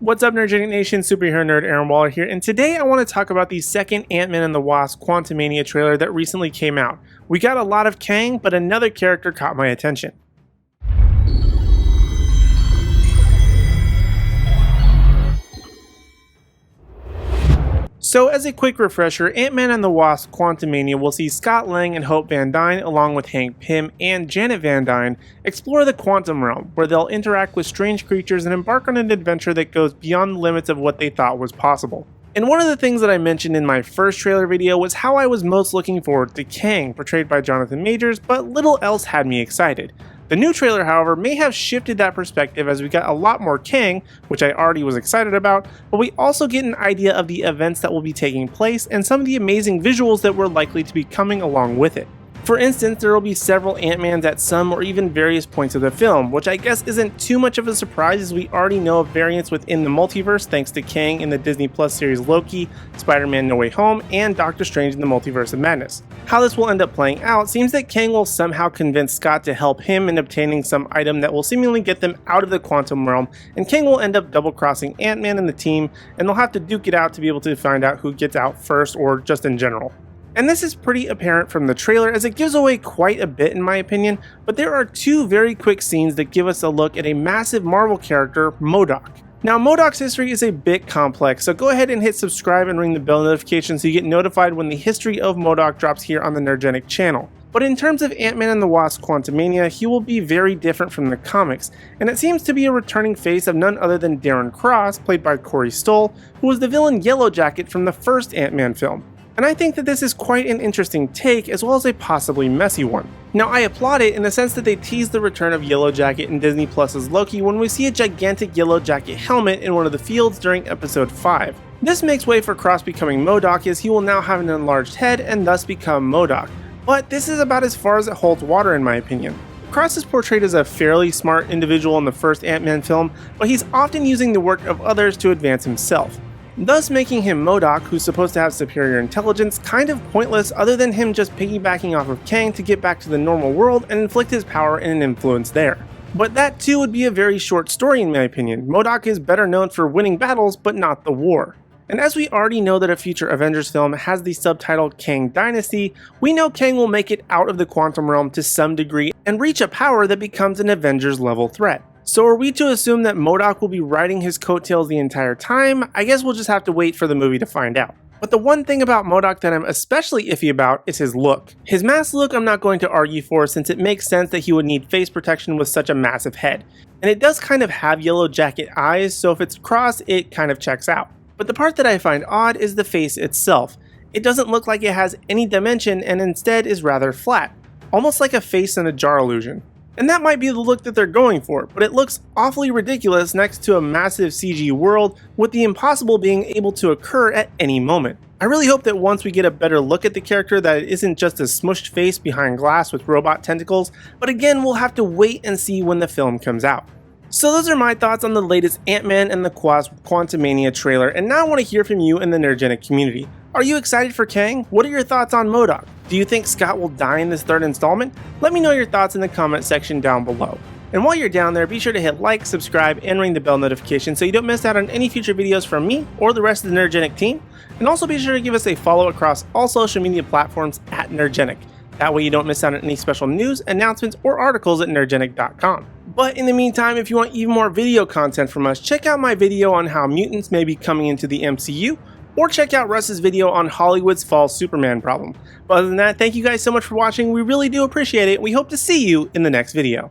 What's up, Nerdgenic Nation? Superhero nerd Aaron Waller here, and today I want to talk about the second Ant-Man and the Wasp Quantumania trailer that recently came out. We got a lot of Kang, but another character caught my attention. So as a quick refresher, Ant-Man and the Wasp Quantumania will see Scott Lang and Hope Van Dyne, along with Hank Pym and Janet Van Dyne, explore the quantum realm, where they'll interact with strange creatures and embark on an adventure that goes beyond the limits of what they thought was possible. And one of the things that I mentioned in my first trailer video was how I was most looking forward to Kang, portrayed by Jonathan Majors, but little else had me excited. The new trailer, however, may have shifted that perspective as we got a lot more Kang, which I already was excited about, but we also get an idea of the events that will be taking place and some of the amazing visuals that were likely to be coming along with it. For instance, there will be several Ant-Mans at some or even various points of the film, which I guess isn't too much of a surprise as we already know of variants within the multiverse thanks to Kang in the Disney Plus series Loki, Spider-Man No Way Home, and Doctor Strange in the Multiverse of Madness. How this will end up playing out seems that Kang will somehow convince Scott to help him in obtaining some item that will seemingly get them out of the quantum realm, and Kang will end up double-crossing Ant-Man and the team, and they'll have to duke it out to be able to find out who gets out first or just in general. And this is pretty apparent from the trailer as it gives away quite a bit in my opinion, but there are two very quick scenes that give us a look at a massive Marvel character, M.O.D.O.K. Now, M.O.D.O.K's history is a bit complex, so go ahead and hit subscribe and ring the bell notification so you get notified when the history of M.O.D.O.K drops here on the Nerdgenic channel. But in terms of Ant-Man and the Wasp Quantumania, he will be very different from the comics, and it seems to be a returning face of none other than Darren Cross, played by Corey Stoll, who was the villain Yellow Jacket from the first Ant-Man film. And I think that this is quite an interesting take as well as a possibly messy one. Now, I applaud it in the sense that they tease the return of Yellow Jacket in Disney Plus's Loki when we see a gigantic Yellow Jacket helmet in one of the fields during episode 5. This makes way for Cross becoming M.O.D.O.K as he will now have an enlarged head and thus become M.O.D.O.K. But this is about as far as it holds water in my opinion. Cross is portrayed as a fairly smart individual in the first Ant-Man film, but he's often using the work of others to advance himself, thus making him M.O.D.O.K, who's supposed to have superior intelligence, kind of pointless other than him just piggybacking off of Kang to get back to the normal world and inflict his power and influence there. But that too would be a very short story in my opinion. M.O.D.O.K is better known for winning battles, but not the war. And as we already know that a future Avengers film has the subtitle Kang Dynasty, we know Kang will make it out of the quantum realm to some degree and reach a power that becomes an Avengers level threat. So are we to assume that M.O.D.O.K will be riding his coattails the entire time? I guess we'll just have to wait for the movie to find out. But the one thing about M.O.D.O.K that I'm especially iffy about is his look. His mask look I'm not going to argue for since it makes sense that he would need face protection with such a massive head. And it does kind of have Yellow Jacket eyes, so if it's crossed, it kind of checks out. But the part that I find odd is the face itself. It doesn't look like it has any dimension and instead is rather flat, almost like a face in a jar illusion. And that might be the look that they're going for, but it looks awfully ridiculous next to a massive CG world with the impossible being able to occur at any moment. I really hope that once we get a better look at the character that it isn't just a smushed face behind glass with robot tentacles, but again we'll have to wait and see when the film comes out. So those are my thoughts on the latest Ant-Man and the Wasp Quantumania trailer, and now I want to hear from you in the Nerdgenic community. Are you excited for Kang? What are your thoughts on M.O.D.O.K? Do you think Scott will die in this third installment? Let me know your thoughts in the comment section down below. And while you're down there, be sure to hit like, subscribe, and ring the bell notification so you don't miss out on any future videos from me or the rest of the Nerdgenic team. And also be sure to give us a follow across all social media platforms at Nerdgenic. That way you don't miss out on any special news, announcements, or articles at nerdgenic.com. But in the meantime, if you want even more video content from us, check out my video on how mutants may be coming into the MCU, or check out Russ's video on Hollywood's false Superman problem. But other than that, thank you guys so much for watching. We really do appreciate it. We hope to see you in the next video.